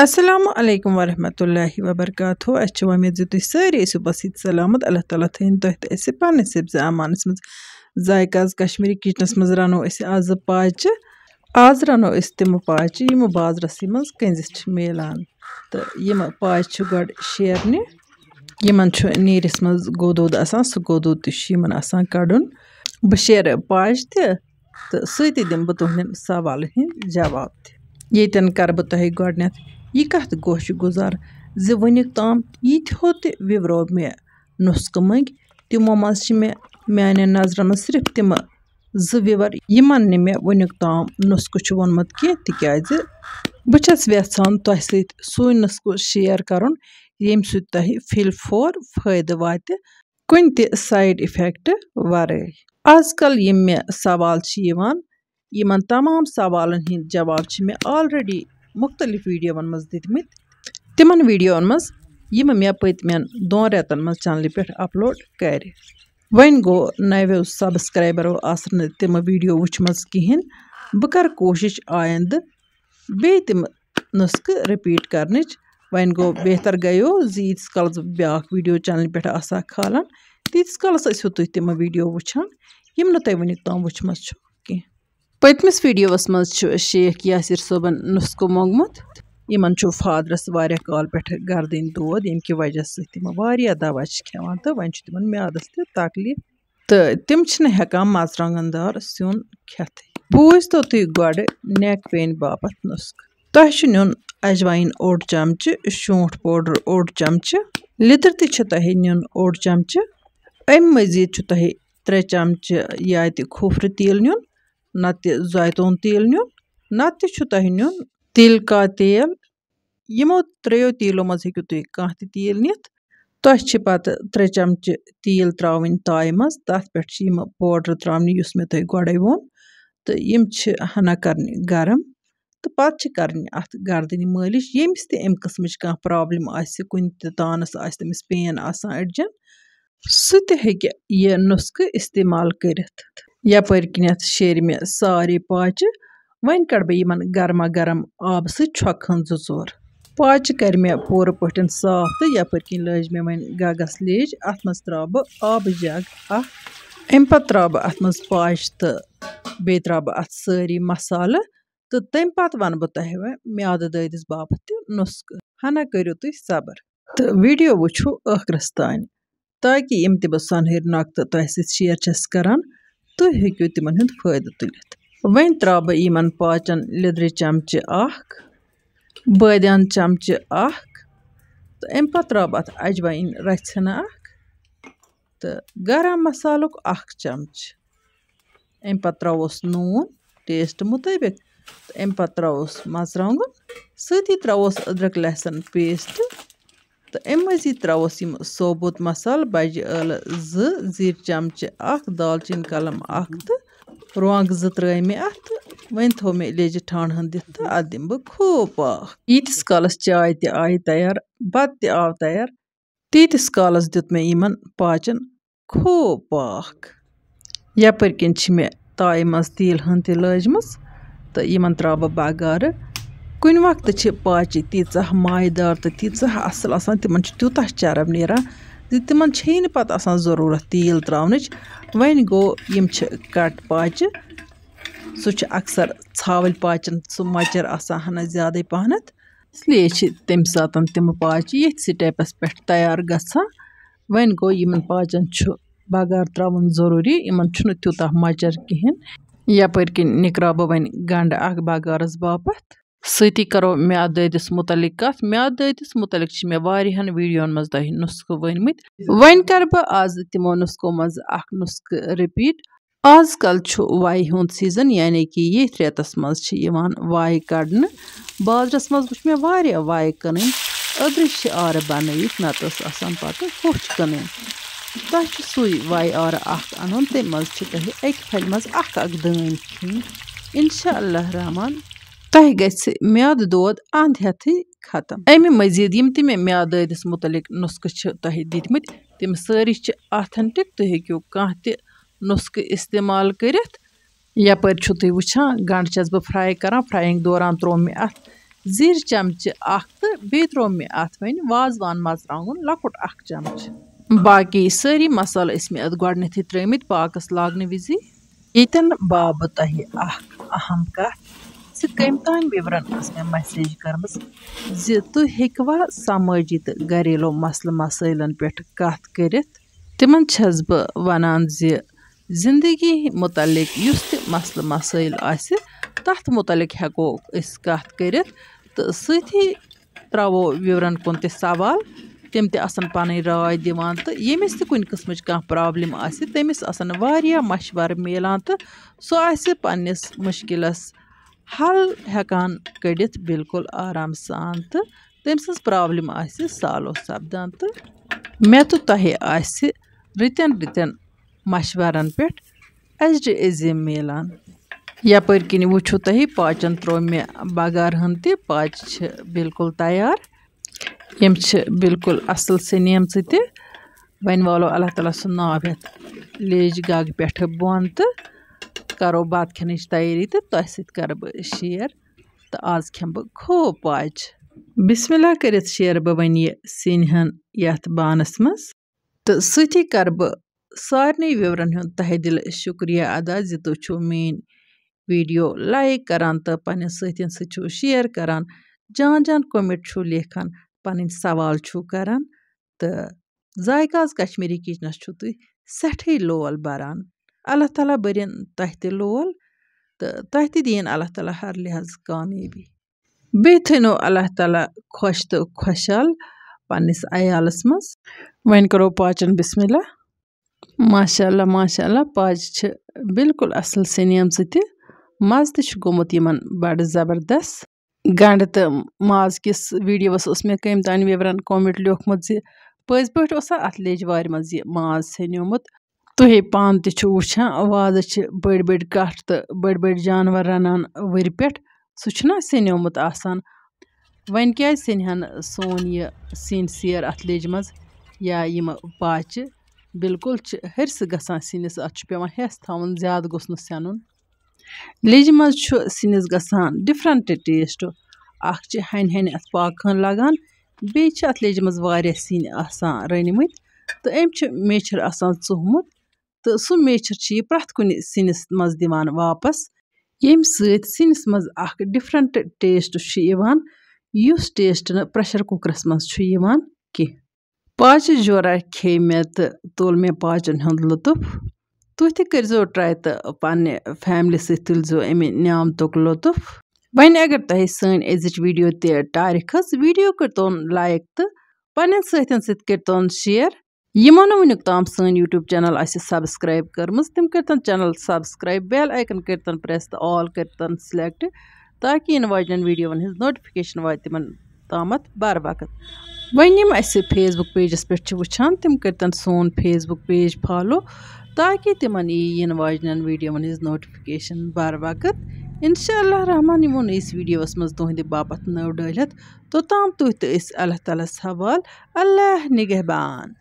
Assalamu alaikum warahmatullahi wabarakatuh. Aš umeed ز تُہۍ سٲری ٲسِو بسیٖت سلامت اللہ تعالیٰ تھٲیِن تۄہہِ تہٕ أسۍ پنٛنِس حِفظِ امانَس منٛز ذایقہٕ آز کشمیٖری کِچنَس منٛز رَنو أسۍ آزٕ پاچہِ آز رَنو أسۍ تِمہٕ پاچہِ یِمہٕ بازرَسٕے منٛز کٔنزِس چھِ میلان تہٕ یِمہٕ پاچہِ چھِ گۄڈٕ شیرنہِ یِمن چھُ نیٖرِس منٛز گوٚدوٗد آسان سُہ گوٚدوٗد تہِ چھُ یِمن آسان کَڑُن بہٕ شیرٕ پاچہِ تہِ تہٕ سۭتی دِمہٕ بہٕ تُہنٛدٮ۪ن سوالَن ہِنٛدۍ جواب تہِ ییٚتٮ۪ن کَرٕ بہٕ تۄہہِ گۄڈٕنٮ۪تھ یہِ کَتھ گوشہِ گُزار زِ وٕنیُک تام ییٖتہو تہِ وِوروو مےٚ نُسخہٕ منٛگۍ تِمو منٛز چھِ مےٚ میٛانٮ۪ن نظرَن منٛز صرف تِمہٕ 2 وِور یِمن نہٕ مےٚ وٕنیُک تام نُسخہٕ چھُ ووٚنمُت کینٛہہ تِکیٛازِ بہٕ چھَس یَژھان تۄہہِ سۭتۍ سُے نُسخہٕ شِیَر کَرُن ییٚمہِ سۭتۍ تۄہہِ فِلفور فٲیدٕ واتہِ کُنہِ تہِ سایِڈ اِفٮ۪کٹ وَرٲے آز کل یِم مےٚ سوال چھِ یِوان یِمن تمام سوالن ہِنٛدۍ جواب چھِ مےٚ آلریڈی مُختٔلِف ویٖڈیووَن منٛز دِتمٕتۍ تِمن ویٖڈیووَن منٛز یِمہٕ مےٚ پٔتمٮ۪ن 2 رٮ۪تن منٛز چنلہِ پٮ۪ٹھ اپلوڈ کرِ وۄنۍ گوٚو نَویو سبسکرایبرو آسن نہٕ تِمہٕ ویٖڈیو وٕچھمژ کِہیٖنۍ بہٕ کرٕ کوٗشِش آیندٕ بیٚیہِ تِمہٕ نُسخہٕ رِپیٖٹ کرنٕچ وۄنۍ گوٚو بہتر گٔیو زِ ییٖتِس کالس بہٕ بیٛاکھ ویٖڈیو چنلہِ پٮ۪ٹھ آسہٕ ہا کھالان تیٖتِس کالس ٲسِو تُہۍ تِمہٕ ویٖڈیو وٕچھان یِم نہٕ تۄہہِ وٕنیُک تام وٕچھمژ چھُ کینٛہہ پٔتمِس ویٖڈیووَس منٛز چھُ شیخ یاسر صٲبن نُسخہٕ موٚنگمُت یِمن چھُ فادرس واریاہ کال پٮ۪ٹھٕ گردٕنۍ دود ییٚمہِ کہِ وجہ سۭتۍ تِم واریاہ دوا چھِ کھٮ۪وان تہٕ وۄنۍ چھُ تِمن میادس تہِ تکلیٖف تہٕ تِم چھِنہٕ ہٮ۪کان مرژٕوانٛگن دار سیُن کھٮ۪تھٕے بوٗزتو تُہۍ گۄڈٕ نٮ۪ک پین باپتھ نُسخہٕ تۄہہِ چھُ نیُن اجوایِن 1 چمچہٕ شونٛٹھ پوڈر 1 چمچہٕ لیدٕر تہِ چھِ تۄہہِ نیُن 1 چمچہٕ اَمہِ مٔزیٖد چھُ تۄہہِ 3 چمچہٕ یا تہِ کھوٗپرٕ تیٖل نیُن نتہٕ زٲیتون تیٖل نیُن نتہٕ چھُ تۄہہِ نیُن تِلہٕ کاہ تیل یِمو 3 تیٖلو منٛز ہیٚکِو تُہۍ کانٛہہ تہِ تیٖل نِتھ تۄہہِ چھِ پتہٕ 3 چمچہٕ تیٖل ترٛاوٕنۍ تایہِ منٛز تتھ پٮ۪ٹھ چھِ یِمہٕ پوڈر ترٛاونہِ یُس مےٚ تۄہہِ گۄڈے ووٚن تہٕ یِم چھِ ہنا کرنہِ گرم تہٕ پتہٕ چھِ کرٕنۍ اتھ گردنہِ مٲلِش ییٚمِس تہِ امہِ قٕسمٕچ کانٛہہ پرابلِم آسہِ کُنہِ تہِ تانس آسہِ تٔمِس پین آسان أڈجن سُہ تہِ ہیٚکہِ یہِ نُسخہٕ استعمال کٔرِتھ یپٲرۍ کِنٮ۪تھ شیرِ مےٚ سارے پاچہِ وۄنۍ کڑٕ بہٕ یِمن گرما گرم آبہٕ سۭتۍ چھۄکہٕ ہن 2 ژور پاچہِ کرِ مےٚ پوٗرٕ پٲٹھۍ صاف تہٕ یپٲرۍ کِنۍ لٲج مےٚ وۄنۍ گگس لیج اتھ منٛز ترٛاو بہٕ آبہٕ جگ اکھ امہِ پتہٕ ترٛاو بہٕ اتھ منٛز پاچہِ تہٕ بیٚیہِ ترٛاو بہٕ اتھ سٲری مسالہٕ تہٕ تمہِ پتہٕ ونہٕ بہٕ تۄہہِ وۄنۍ میادٕ دٲدِس باپتھ تہِ نُسخہٕ ہنا کٔرِو تُہۍ صبر تہٕ ویٖڈیو وٕچھِو ٲخرس تانۍ تاکہِ یِم تہِ بہٕ سۄنہٕرۍ نۄقطہٕ تۄہہِ سۭتۍ شِیر چھَس کران تُہۍ ہیٚکِو تِمن ہُنٛد فٲیدٕ تُلِتھ وۄنۍ ترٛاو بہٕ یِمن پاچن لیدرِ چمچہٕ 1 بٲدیان چمچہٕ 1 تہٕ امہِ پتہٕ ترٛاو بہٕ اتھ اجوایِن رژھِ ہنا اکھ تہٕ گرم مسالُک 1 چمچہٕ امہِ پتہٕ ترٛاووس نوٗن ٹیسٹ مُطٲبق تہٕ امہِ پتہٕ ترٛاووس مرژٕوانٛگُن سۭتی ترٛاووس أدرک لہسن پیسٹ تہٕ امہِ مٔزیٖد ترٛاووس یِم ثوبوٗت مسالہٕ بجہِ ٲلہٕ 2 زیٖر چمچہٕ 1 دالچیٖن کلم 1 تہٕ رۄنٛگ 2 ترٛٲے مےٚ اتھ تہٕ وۄنۍ تھوٚو مےٚ لیٚجہِ ٹھانٛڈ ہن دِتھ تہٕ اتھ دِمہٕ بہٕ خوٗب پاکھ ییٖتِس کالس چاے تہِ آیہِ تیار بتہٕ تہِ آو تیار تیٖتِس کالس دیُت مےٚ یِمن پاچن خوٗب پاکھ یپٲرۍ کِنۍ چھِ مےٚ تایہِ منٛز تیٖل ہن تہِ لٲجمٕژ تہٕ یِمن ترٛاو بہٕ بگارٕ کُنہِ وقتہٕ چھِ پاچہِ تیٖژاہ مایہِ دار تہٕ تیٖژاہ اصٕل آسان تِمن چھُ تیوٗتاہ چرب نیران زِ تِمن چھیی نہٕ پتہٕ آسان ضروٗرت تیٖل ترٛاونٕچ وۄنۍ گوٚو یِم چھِ کٹ پاچہِ سُہ چھُ اکثر ژھاوٕلۍ پاچن سُہ مۄچر آسان ہنا زیادے پہنتھ اسلیے چھِ تمہِ ساتہٕ تِمہٕ پاچہِ ییٚتھۍ سِٹیپس پٮ۪ٹھ تیار گژھان وۄنۍ گوٚو یِمن پاچن چھُ بگار ترٛاوُن ضروٗری یِمن چھُنہٕ تیوٗتاہ مۄچر کِہیٖنۍ یپٲرۍ کِنۍ نِکراو بہٕ وۄنۍ گنٛڈٕ 1 بگارس باپتھ سۭتی کرو میادٕ دٲدِس مُتعلق کتھ میادٕ دٲدِس مُتعلق چھِ مےٚ واریاہن ویٖڈیوون منٛز تۄہہِ نُسخہٕ ؤنمٕتۍ وۄنۍ کرٕ بہٕ آز تِمو نُسخو منٛز اکھ نُسخہٕ رِپیٖٹ آز کل چھُ وایہِ ہُنٛد سیٖزن یعنی کہِ ییٚتھۍ رٮ۪تس منٛز چھِ یِوان وایہِ کڑنہٕ بازرس منٛز وٕچھ مےٚ واریاہ وایہِ کٕنٕنۍ أدرٕچ چھِ آرٕ بنٲیِتھ نتہٕ ٲس آسان پتہٕ ہوٚچھ کٕنٕنۍ تۄہہِ چھُ سُے وایہِ آرٕ اکھ انُن تمہِ منٛز چھِ تۄہہِ اکہِ پھلہِ منٛز اکھ دٲنۍ کھیٚنۍ انشاء اللہ رحمان تۄہہِ گژھِ میادٕ دود انٛد ہٮ۪تھٕے ختم امہِ مٔزیٖد یِم تہِ مےٚ میادٕ دٲدِس مُتعلق نُسخہٕ چھِ تۄہہِ دِتمٕتۍ تِم سٲری چھِ آتھنٹِک تُہۍ ہیٚکِو کانٛہہ تہِ نُسخہٕ استعمال کٔرِتھ یپٲرۍ چھُو تُہۍ وٕچھان گنٛڈٕ چھَس بہٕ فرٛاے کران فرٛایِنٛگ دوران ترٛوو مےٚ اتھ زیٖر چمچہٕ اکھ تہٕ بیٚیہِ تروو مےٚ اَتھ وۄنۍ وازوان مرژٕوانٛگُن لۄکُٹ اکھ چمچہٕ باقٕے سٲری مسالہٕ ٲسۍ مےٚ اَتھ گۄڈٕنیتھٕے ترٲمٕتۍ پاکس لاگنہٕ وِزِ ییٚتٮ۪ن باو بہٕ تۄہہِ اکھ اہم کتھ زِ کٔمۍ تانۍ وِورن ٲس مےٚ میسیج کٔرمٕژ زِ تُہۍ ہیٚکوا سمٲجی تہٕ گریلو مسلہٕ مسٲیلن پٮ۪ٹھ کتھ کٔرِتھ تِمن چھس بہٕ ونان زِ زندگی متعلق یُس تہِ مسلہٕ مسٲیل آسہِ تتھ متعلق ہٮ۪کو أسۍ کتھ کٔرِتھ تہٕ سۭتی تراوو وِورن کُن تہِ سوال تِم تہِ آسن پنٕنۍ راے دِوان تہٕ ییٚمِس تہِ کُنہِ قٕسمٕچ کانٛہہ پرابلِم آسہِ تٔمِس آسن واریاہ مشورٕ میلان تہٕ سُہ آسہِ پننِس مُشکِلس حل ہٮ۪کان کٔڑِتھ بالکُل آرام سان تہٕ تٔمۍ سٕنٛز پرابلِم آسہِ سالو سپدان تہٕ مےٚ تہٕ تۄہہِ آسہِ رٕتٮ۪ن رٕتٮ۪ن مشورن پٮ۪ٹھ اجرِ عظیٖم میلان یپٲرۍ کِنۍ وٕچھو تۄہہِ پاچن تروو مےٚ بغار ہن تہِ پاچہِ چھِ بالکُل تیار یِم چھِ بالکُل اصل سنیمژٕ تہِ وۄنۍ والو اللہ تعالیٰ سُنٛد ناو ہٮ۪تھ لیجہِ گگہٕ پٮ۪ٹھٕ بۄن تہٕ کرو بتہٕ کھٮ۪نٕچ تیٲری تہٕ تۄہہِ سۭتۍ کرٕ بہٕ شیر تہٕ آز کھٮ۪مہٕ بہٕ خوب پاچہِ بسم اللہ کٔرِتھ شیرٕ بہٕ وۄنۍ یہِ سِنۍ ہن یتھ بانس منٛز تہٕ سۭتی کرٕ بہٕ سارنٕے وِورن ہُنٛد تہہِ دِلہٕ شُکریہ ادا زِ تُہۍ چھِو میٲنۍ ویٖڈیو لایک کران تہٕ پننٮ۪ن سۭتٮ۪ن سۭتۍ چھِو شیر کران جان جان کومنٹ چھُو لیکھان پنٕنۍ سوال چھُو کران تہٕ ذایقاز کشمیٖری کِچنس چھُو تُہۍ سٮ۪ٹھٕے لول بران اللہ تعالیٰ بٔرِنۍ تۄہہِ تہِ لول تہٕ تۄہہِ تہِ دِیِن اللہ تعالیٰ ہر لحاظ کامیٲبی بیٚیہِ تھٲینو اللہ تعالیٰ خۄش تہٕ خۄشحال پننِس عیالس منٛز وۄنۍ کرو پاچن بسم اللہ ماشاء اللہ پاچہِ چھِ بالکُل اصل سنیمژٕ تہِ مزٕ تہِ چھُ گوٚمُت یِمن بڑٕ زبردست گنڈٕ تہٕ ماز کِس ویٖڈیوس اوس مےٚ کٔمۍ تانۍ وِورن کومنٹ لیوکھمُت زِ پٔزۍ پٲٹھۍ اوسا اتھ لیجہِ وارِ منٛز یہِ ماز ژھیٚنیومُت تُہۍ پانہٕ تہِ چھِو وٕچھان وازس چھِ بٔڑۍ بٔڑۍ کٹھ تہٕ بٔڑۍ بٔڑۍ جانور رنان ؤرِ پٮ۪ٹھ سُہ چھُنہ سیٚنیومُت آسان وۄنۍ کیازِ سیٚنہِ ہن سون یہِ سِنۍ سیر اتھ لیجہِ منٛز یا یِمہٕ پاچہِ بالکُل چھِ ۂرسہٕ گژھان سِنِس اتھ چھُ پیٚوان ہٮ۪س تھاوُن زیادٕ گوٚژھ نہٕ سٮ۪نُن لیجہِ منٛز چھُ سِنِس گژھان ڈِفرنٹ ٹیسٹ اکھ چھِ ہنہِ ہنہِ اتھ پاکہٕ ہن لگان بیٚیہِ چھِ اتھ لیجہِ منٛز واریاہ سِنۍ آسان رٔنمٕتۍ تہٕ أمۍ چھُ میچھر آسان ژوٚہمُت تہٕ سُہ میچھر چھِ یہِ پرٛٮ۪تھ کُنہِ سِنِس منٛز دِوان واپس ییٚمہِ سۭتۍ سِنِس منٛز اکھ ڈِفرنٹ ٹیسٹ چھُ یِوان یُس ٹیسٹ نہٕ پریشر کُکرس منٛز چھُ یِوان کینٛہہ پاچہِ جورہ کھیٚیہِ مےٚ تہٕ تُل مےٚ پاچن ہُنٛد لُطف تُہۍ تہِ کٔرزیٚو ٹراے تہٕ پننہِ فیملی سۭتۍ تُلزیٚو امہِ نعمتُک لُطف وۄنۍ اگر تۄہہِ سٲنۍ أزِچ ویٖڈیو تہِ ٹارِ کھٔژ ویٖڈیو کٔرتون لایک تہٕ پننٮ۪ن سۭتٮ۪ن سۭتۍ کٔرتون شیر یِمو نہٕ وُنیُک تام سٲنۍ یوٗٹیوب چینل آسہِ سبسکرایب کٔرمٕژ تِم کٔرتن چینل سبسکرایب بیل آیکن کٔرتن پریس تہٕ آل کٔرتن سِلیکٹ تاکہِ یِنہٕ واجنٮ۪ن ویٖڈیوون ہٕنٛز نوٹفکیشن واتہِ تِمن تامتھ بر وقت وۄنۍ یِم اسہِ فیس بُک پیجس پٮ۪ٹھ چھِ وٕچھان تِم کٔرتن سون فیس بُک پیج فالو تاکہِ تِمن یی یِنہٕ واجنٮ۪ن ویٖڈیوون ہٕنٛز نوٹفکیشن بر وقت انشاء اللہ رحمان یِمو نٔیِس ویٖڈیوس منٛز تُہنٛدِ باپتھ نٔو ڈٲلِتھ توٚتام تُہۍ تہٕ أسۍ اللہ تعالیٰ ہس حوال اللہ نِگہبان